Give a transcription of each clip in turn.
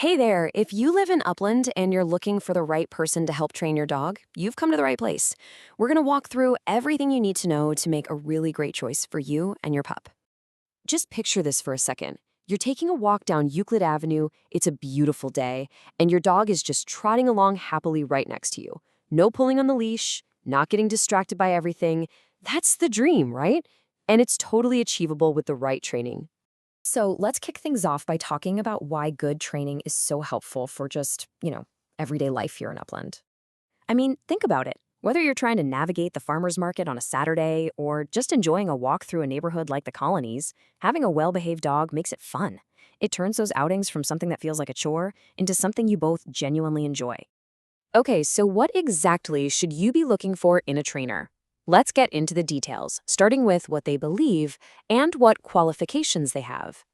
Hey there, if you live in Upland and you're looking for the right person to help train your dog, you've come to the right place. We're going to walk through everything you need to know to make a really great choice for you and your pup. Just picture this for a second. You're taking a walk down Euclid Avenue, it's a beautiful day, and your dog is just trotting along happily right next to you. No pulling on the leash, not getting distracted by everything. That's the dream, right? And it's totally achievable with the right training. So let's kick things off by talking about why good training is so helpful for just everyday life here in Upland. I mean, think about it. Whether you're trying to navigate the farmer's market on a Saturday or just enjoying a walk through a neighborhood like the colonies, having a well-behaved dog makes it fun. It turns those outings from something that feels like a chore into something you both genuinely enjoy. Okay, so what exactly should you be looking for in a trainer? Let's get into the details, starting with what they believe and what qualifications they have.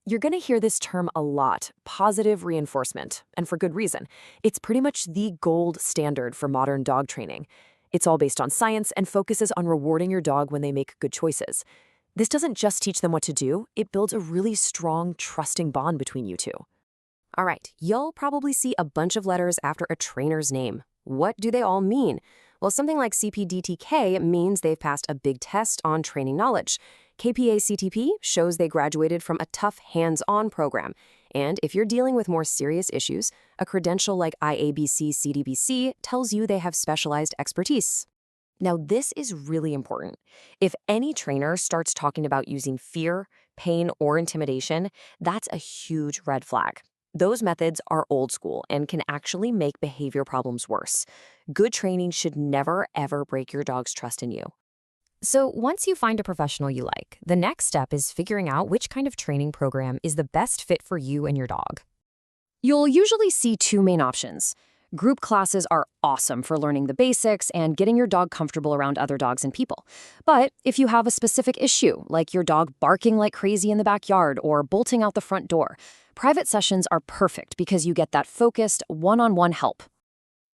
You're going to hear this term a lot, positive reinforcement, and for good reason. It's pretty much the gold standard for modern dog training. It's all based on science and focuses on rewarding your dog when they make good choices. This doesn't just teach them what to do, it builds a really strong, trusting bond between you two. All right, you'll probably see a bunch of letters after a trainer's name. What do they all mean? Well, something like CPDTK means they've passed a big test on training knowledge. KPA-CTP shows they graduated from a tough hands-on program. And if you're dealing with more serious issues, a credential like IABC-CDBC tells you they have specialized expertise. Now, this is really important. If any trainer starts talking about using fear, pain, or intimidation, that's a huge red flag. Those methods are old school and can actually make behavior problems worse. Good training should never, ever break your dog's trust in you. So once you find a professional you like, the next step is figuring out which kind of training program is the best fit for you and your dog. You'll usually see two main options. Group classes are awesome for learning the basics and getting your dog comfortable around other dogs and people. But if you have a specific issue, like your dog barking like crazy in the backyard or bolting out the front door, private sessions are perfect because you get that focused, one-on-one help.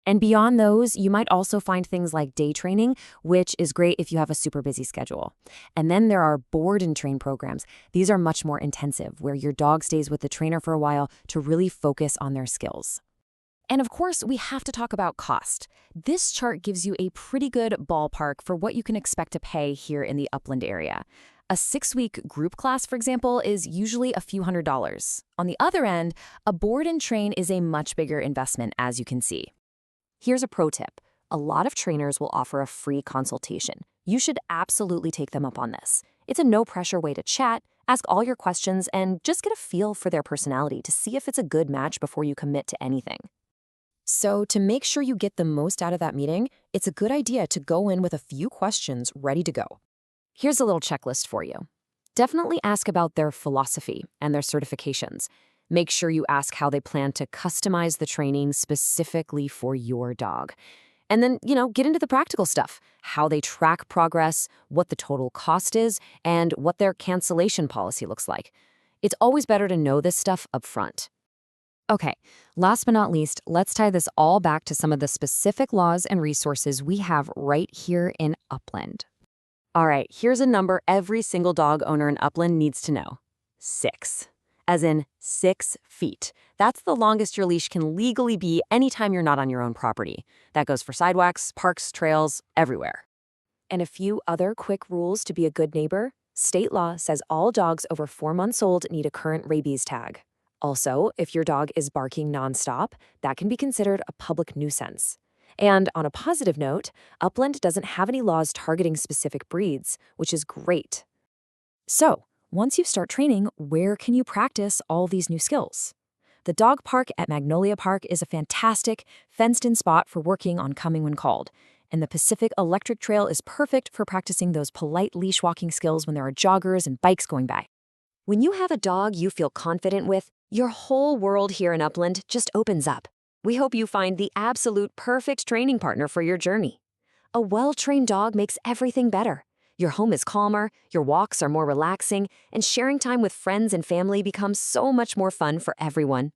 And beyond those, you might also find things like day training, which is great if you have a super busy schedule. And then there are board and train programs. These are much more intensive, where your dog stays with the trainer for a while to really focus on their skills. And of course, we have to talk about cost. This chart gives you a pretty good ballpark for what you can expect to pay here in the Upland area. A 6-week group class, for example, is usually a few $100s. On the other end, a board and train is a much bigger investment, as you can see. Here's a pro tip. A lot of trainers will offer a free consultation. You should absolutely take them up on this. It's a no-pressure way to chat, ask all your questions, and just get a feel for their personality to see if it's a good match before you commit to anything. So to make sure you get the most out of that meeting, it's a good idea to go in with a few questions ready to go. Here's a little checklist for you. Definitely ask about their philosophy and their certifications. Make sure you ask how they plan to customize the training specifically for your dog. And then, get into the practical stuff, how they track progress, what the total cost is, and what their cancellation policy looks like. It's always better to know this stuff up front. Okay, last but not least, let's tie this all back to some of the specific laws and resources we have right here in Upland. All right, here's a number every single dog owner in Upland needs to know. 6. As in 6 feet. That's the longest your leash can legally be anytime you're not on your own property. That goes for sidewalks, parks, trails, everywhere. And a few other quick rules to be a good neighbor. State law says all dogs over 4 months old need a current rabies tag. Also, if your dog is barking nonstop, that can be considered a public nuisance. And on a positive note, Upland doesn't have any laws targeting specific breeds, which is great. So, once you start training, where can you practice all these new skills? The dog park at Magnolia Park is a fantastic, fenced-in spot for working on coming when called. And the Pacific Electric Trail is perfect for practicing those polite leash walking skills when there are joggers and bikes going by. When you have a dog you feel confident with, your whole world here in Upland just opens up. We hope you find the absolute perfect training partner for your journey. A well-trained dog makes everything better. Your home is calmer, your walks are more relaxing, and sharing time with friends and family becomes so much more fun for everyone.